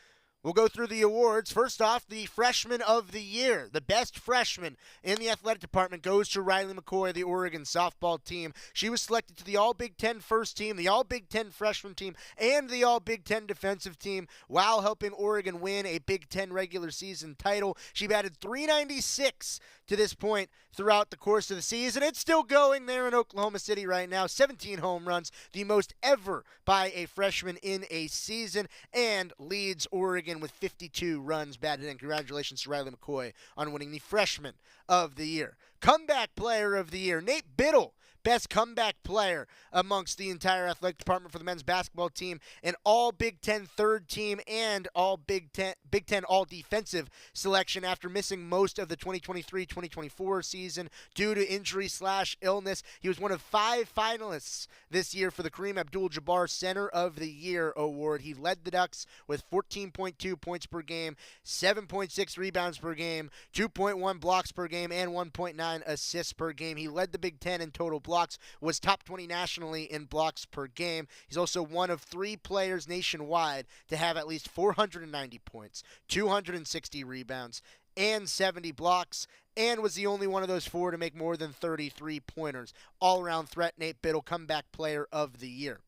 we'll go through the awards. First off, the Freshman of the Year. The best freshman in the athletic department goes to Riley McCoy, the Oregon softball team. She was selected to the All-Big Ten first team, the All-Big Ten freshman team, and the All-Big Ten defensive team, while helping Oregon win a Big Ten regular season title. She batted .396 to this point throughout the course of the season. It's still going there in Oklahoma City right now. 17 home runs, the most ever by a freshman in a season, and leads Oregon with 52 runs batted in. Congratulations to Riley McCoy on winning the Freshman of the Year. Comeback Player of the Year, Nate Biddle. Best comeback player amongst the entire athletic department for the men's basketball team, an all Big Ten third team and all Big Ten all defensive selection after missing most of the 2023-2024 season due to injury/illness. He was one of 5 finalists this year for the Kareem Abdul-Jabbar Center of the Year award. He led the Ducks with 14.2 points per game, 7.6 rebounds per game, 2.1 blocks per game, and 1.9 assists per game. He led the Big Ten in total blocks blocks, was top 20 nationally in blocks per game. He's also one of 3 players nationwide to have at least 490 points, 260 rebounds, and 70 blocks, and was the only one of those 4 to make more than 33 pointers. All-around threat, Nate Biddle, Comeback Player of the Year.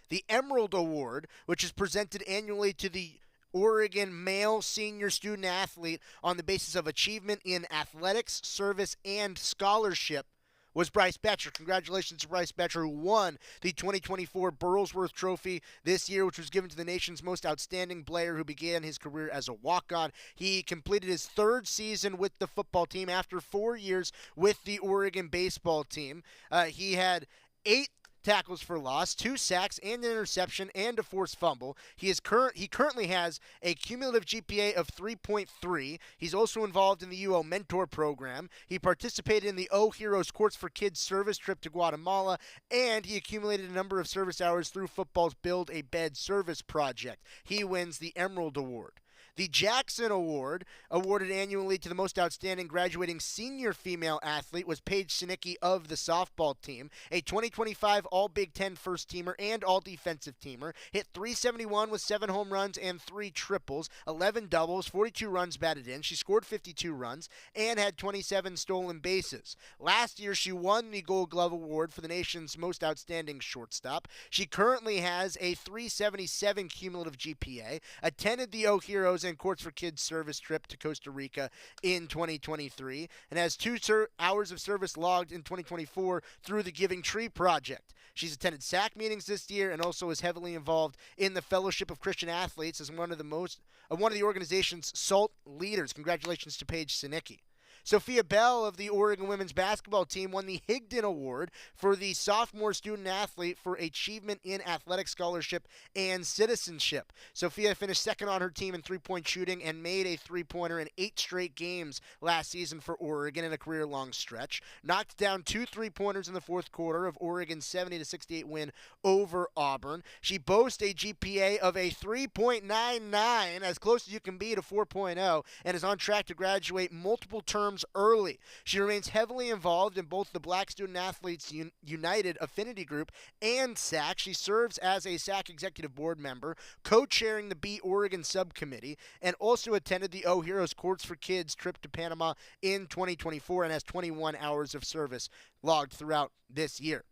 The Emerald Award, which is presented annually to the Oregon male senior student athlete on the basis of achievement in athletics, service, and scholarship, was Bryce Betcher. Congratulations to Bryce Betcher, who won the 2024 Burlsworth Trophy this year, which was given to the nation's most outstanding player who began his career as a walk-on. He completed his 3rd season with the football team after 4 years with the Oregon baseball team. He had 8 tackles for loss, 2 sacks, and an interception, and a forced fumble. He currently has a cumulative GPA of 3.3. He's also involved in the UO Mentor Program. He participated in the O Heroes Courts for Kids service trip to Guatemala, and he accumulated a number of service hours through football's Build a Bed service project. He wins the Emerald Award. The Jackson Award, awarded annually to the most outstanding graduating senior female athlete, was Paige Sinicki of the softball team, a 2025 All-Big Ten first-teamer and All-Defensive teamer. Hit .371 with 7 home runs and 3 triples, 11 doubles, 42 runs batted in. She scored 52 runs and had 27 stolen bases. Last year, she won the Gold Glove Award for the nation's most outstanding shortstop. She currently has a .377 cumulative GPA, attended the O Heroes and Courts for Kids service trip to Costa Rica in 2023, and has 2 hours of service logged in 2024 through the Giving Tree Project. She's attended SAC meetings this year and also is heavily involved in the Fellowship of Christian Athletes as one of the organization's SALT leaders. Congratulations to Paige Sinicki. Sophia Bell of the Oregon women's basketball team won the Higdon Award for the sophomore student athlete for achievement in athletic scholarship and citizenship. Sophia finished 2nd on her team in 3-point shooting and made a 3-pointer in 8 straight games last season for Oregon in a career-long stretch. Knocked down 2 3-pointers in the 4th quarter of Oregon's 70-68 win over Auburn. She boasts a GPA of a 3.99, as close as you can be to 4.0, and is on track to graduate multiple terms early. She remains heavily involved in both the Black Student Athletes United Affinity Group and SAC. She serves as a SAC Executive Board member, co-chairing the Be Oregon Subcommittee, and also attended the O Heroes Courts for Kids trip to Panama in 2024 and has 21 hours of service logged throughout this year.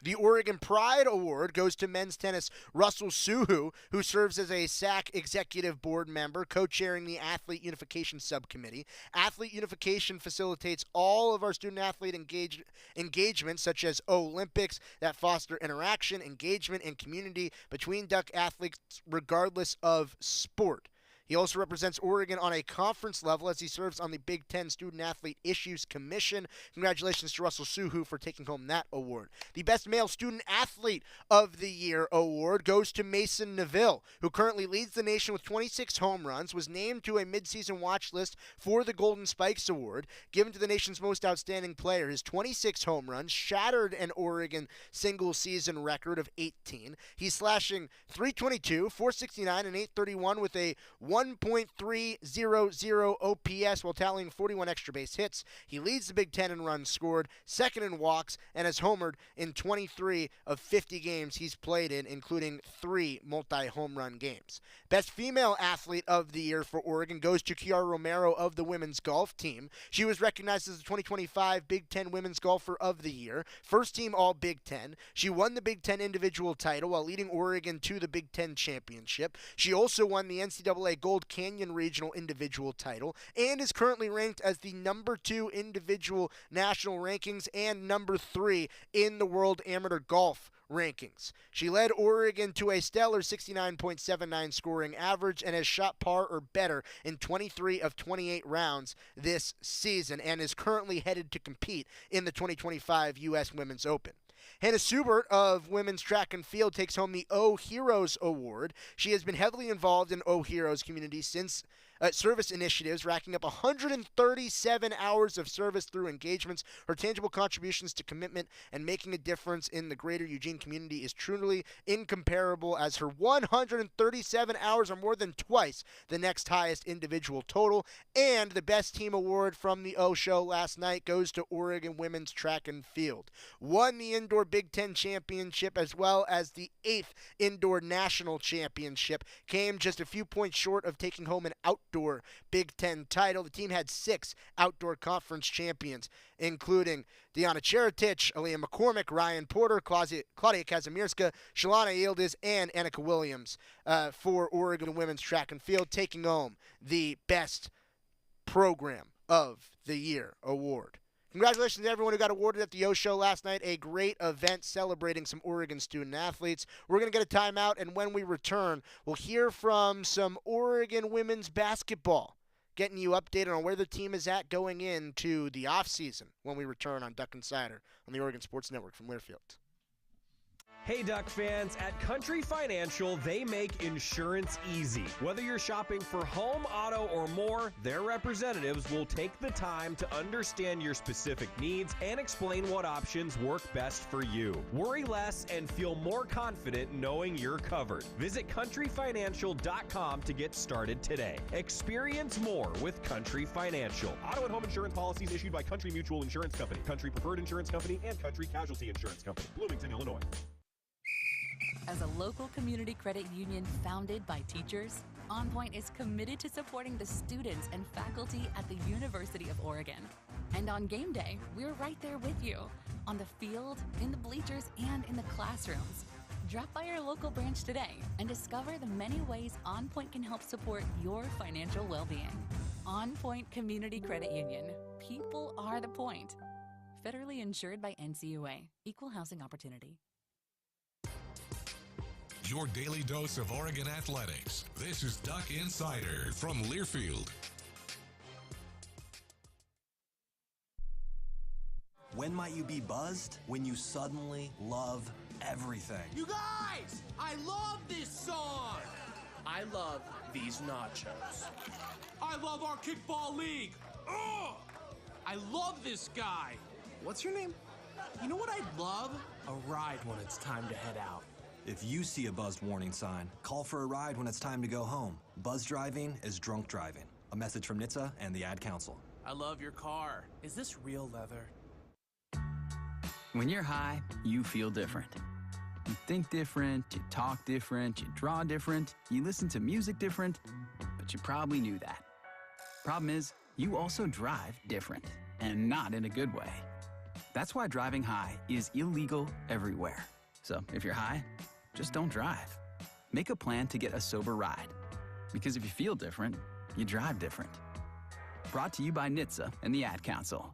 The Oregon Pride Award goes to men's tennis Russell Suhu, who serves as a SAC Executive Board member, co-chairing the Athlete Unification Subcommittee. Athlete Unification facilitates all of our student-athlete engagements, such as Olympics, that foster interaction, engagement, and community between Duck athletes regardless of sport. He also represents Oregon on a conference level as he serves on the Big Ten Student Athlete Issues Commission. Congratulations to Russell Suhu for taking home that award. The Best Male Student Athlete of the Year award goes to Mason Neville, who currently leads the nation with 26 home runs, was named to a midseason watch list for the Golden Spikes Award, given to the nation's most outstanding player. His 26 home runs shattered an Oregon single-season record of 18. He's slashing .322, .469, and .831 with a 1.300 OPS while tallying 41 extra base hits. He leads the Big Ten in runs scored, 2nd in walks, and has homered in 23 of 50 games he's played in, including 3 multi-home run games. Best Female Athlete of the Year for Oregon goes to Kiara Romero of the women's golf team. She was recognized as the 2025 Big Ten Women's Golfer of the Year, first team All Big Ten. She won the Big Ten individual title while leading Oregon to the Big Ten championship. She also won the NCAA Gold Canyon Regional individual title and is currently ranked as the number 2 individual national rankings and number 3 in the World Amateur Golf rankings. She led Oregon to a stellar 69.79 scoring average and has shot par or better in 23 of 28 rounds this season and is currently headed to compete in the 2025 U.S. Women's Open. Hannah Subert of women's track and field takes home the O Heroes Award. She has been heavily involved in O Heroes community since service initiatives, racking up 137 hours of service through engagements. Her tangible contributions to commitment and making a difference in the greater Eugene community is truly incomparable, as her 137 hours are more than twice the next highest individual total. And the Best Team Award from the O Show last night goes to Oregon women's track and field. Won the Indoor Big Ten Championship as well as the 8th Indoor National Championship. Came just a few points short of taking home an outdoor Big Ten title. The team had 6 outdoor conference champions, including Deanna Cheritich, Aaliyah McCormick, Ryan Porter, Claudia Kazimirska, Shalana Yildiz, and Annika Williams for Oregon women's track and field, taking home the Best Program of the Year award. Congratulations to everyone who got awarded at the O Show last night. A great event celebrating some Oregon student athletes. We're going to get a timeout, and when we return, we'll hear from some Oregon women's basketball, getting you updated on where the team is at going into the offseason when we return on Duck Insider on the Oregon Sports Network from Learfield. Hey Duck fans, at Country Financial, they make insurance easy. Whether you're shopping for home, auto, or more, their representatives will take the time to understand your specific needs and explain what options work best for you. Worry less and feel more confident knowing you're covered. Visit countryfinancial.com to get started today. Experience more with Country Financial. Auto and home insurance policies issued by Country Mutual Insurance Company, Country Preferred Insurance Company, and Country Casualty Insurance Company, Bloomington, Illinois. As a local community credit union founded by teachers, OnPoint is committed to supporting the students and faculty at the University of Oregon. And on game day, we're right there with you, on the field, in the bleachers, and in the classrooms. Drop by our local branch today and discover the many ways OnPoint can help support your financial well-being. OnPoint Community Credit Union. People are the point. Federally insured by NCUA. Equal housing opportunity. Your daily dose of Oregon athletics. This is Duck Insider from Learfield. When might you be buzzed? When you suddenly love everything. You guys, I love this song. I love these nachos. I love our kickball league. Ugh! I love this guy. What's your name? You know what I'd love? A ride when it's time to head out. If you see a buzzed warning sign, call for a ride when it's time to go home. Buzz driving is drunk driving. A message from NHTSA and the Ad Council. I love your car. Is this real leather? When you're high, you feel different. You think different, you talk different, you draw different, you listen to music different, but you probably knew that. Problem is, you also drive different, and not in a good way. That's why driving high is illegal everywhere. So if you're high, just don't drive. Make a plan to get a sober ride. Because if you feel different, you drive different. Brought to you by NHTSA and the Ad Council.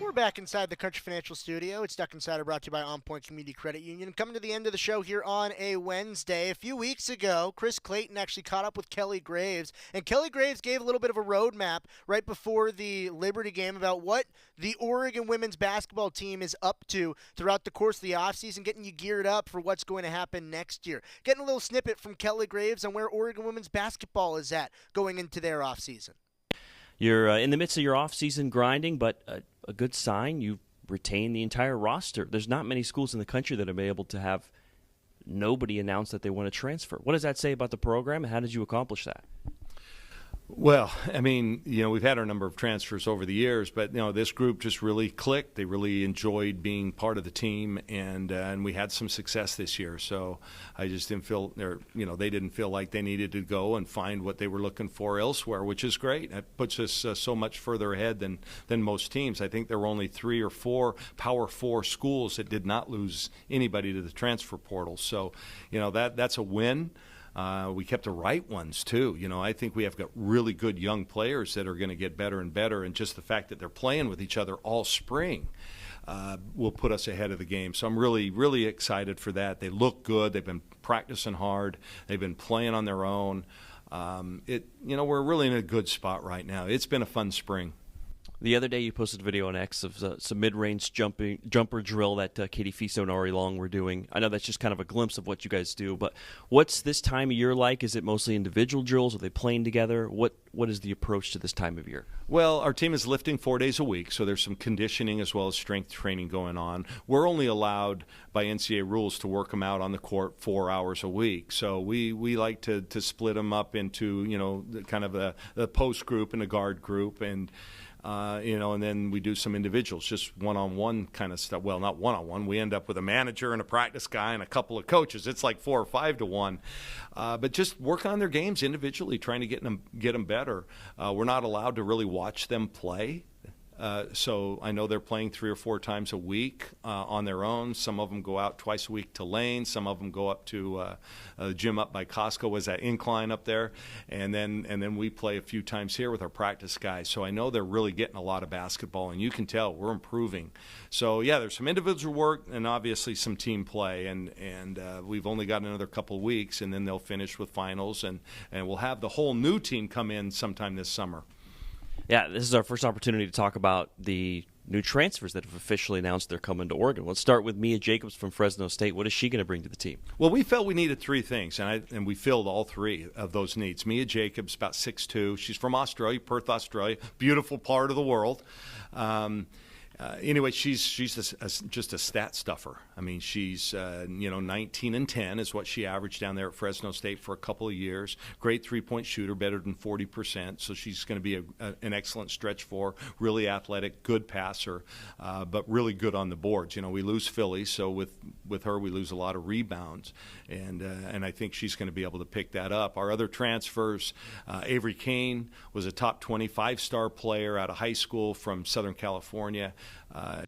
We're back inside the Country Financial Studio. It's Duck Insider, brought to you by OnPoint Community Credit Union. Coming to the end of the show here on a Wednesday. A few weeks ago, Chris Clayton actually caught up with Kelly Graves, and Kelly Graves gave a little bit of a roadmap right before the Liberty game about what the Oregon women's basketball team is up to throughout the course of the offseason, getting you geared up for what's going to happen next year. Getting a little snippet from Kelly Graves on where Oregon women's basketball is at going into their offseason. You're in the midst of your off-season grinding, but a good sign, you've retained the entire roster. There's not many schools in the country that have been able to have nobody announce that they want to transfer. What does that say about the program, and how did you accomplish that? Well, I mean, we've had our number of transfers over the years, but, this group just really clicked. They really enjoyed being part of the team, and we had some success this year. So I just didn't feel, they didn't feel like they needed to go and find what they were looking for elsewhere, which is great. It puts us so much further ahead than most teams. I think there were only 3 or 4 Power 4 schools that did not lose anybody to the transfer portal. So, that's a win. We kept the right ones, too. I think we have got really good young players that are going to get better and better, and just the fact that they're playing with each other all spring will put us ahead of the game. So I'm really, really excited for that. They look good. They've been practicing hard. They've been playing on their own. We're really in a good spot right now. It's been a fun spring. The other day you posted a video on X of some mid-range jumper drill that Katie Fiso and Ari Long were doing. I know that's just kind of a glimpse of what you guys do, but what's this time of year like? Is it mostly individual drills? Are they playing together? What is the approach to this time of year? Well, our team is lifting 4 days a week, so there's some conditioning as well as strength training going on. We're only allowed by NCAA rules to work them out on the court 4 hours a week. So we like to split them up into, kind of a post group and a guard group, and then we do some individuals, just one-on-one kind of stuff. Well, not one-on-one. We end up with a manager and a practice guy and a couple of coaches. It's like 4 or 5 to 1. But just work on their games individually, trying to get them better. We're not allowed to really watch them play. So I know they're playing 3 or 4 times a week on their own. Some of them go out twice a week to Lane. Some of them go up to the gym up by Costco, was that incline up there, and then we play a few times here with our practice guys. So I know they're really getting a lot of basketball, and you can tell we're improving. So yeah, there's some individual work and obviously some team play, and we've only got another couple of weeks, and then they'll finish with finals, and we'll have the whole new team come in sometime this summer. Yeah, this is our first opportunity to talk about the new transfers that have officially announced they're coming to Oregon. Let's start with Mia Jacobs from Fresno State. What is she going to bring to the team? Well, we felt we needed 3 things, and we filled all 3 of those needs. Mia Jacobs, about 6'2". She's from Australia, Perth, Australia, beautiful part of the world. Anyway, she's just a stat stuffer. I mean, she's 19 and 10 is what she averaged down there at Fresno State for a couple of years. Great 3-point shooter, better than 40%. So she's going to be an excellent stretch 4. Really athletic, good passer, but really good on the boards. We lose Philly, so with her we lose a lot of rebounds, and I think she's going to be able to pick that up. Our other transfers, Avery Kane was a top 25-star player out of high school from Southern California.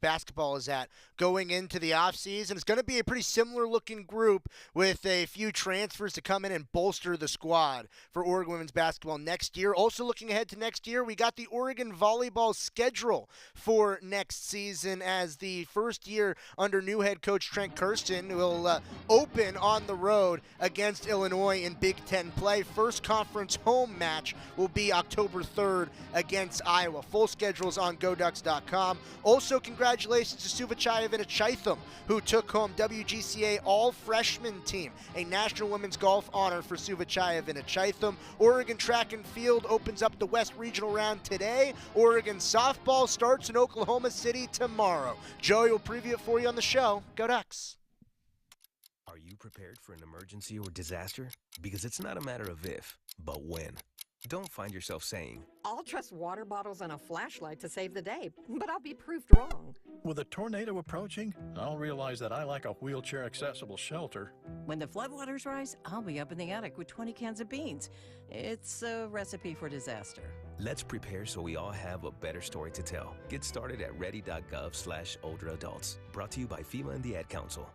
Basketball is at going into the offseason. It's going to be a pretty similar looking group with a few transfers to come in and bolster the squad for Oregon women's basketball next year. Also looking ahead to next year, we got the Oregon volleyball schedule for next season, as the first year under new head coach Trent Kirsten will open on the road against Illinois in Big Ten play. First conference home match will be October 3rd against Iowa. Full schedules on GoDucks.com. Also, congratulations to Suvachaya Chaitham, who took home WGCA All-Freshman Team, a National Women's Golf honor for Suvachaya Chaitham. Oregon Track and Field opens up the West Regional Round today. Oregon Softball starts in Oklahoma City tomorrow. Joey will preview it for you on the show. Go Ducks! Are you prepared for an emergency or disaster? Because it's not a matter of if, but when. Don't find yourself saying, I'll trust water bottles and a flashlight to save the day, but I'll be proved wrong. With a tornado approaching, I'll realize that I lack a wheelchair-accessible shelter. When the floodwaters rise, I'll be up in the attic with 20 cans of beans. It's a recipe for disaster. Let's prepare so we all have a better story to tell. Get started at ready.gov/older adults. Brought to you by FEMA and the Ad Council.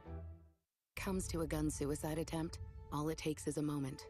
Comes to a gun suicide attempt, all it takes is a moment.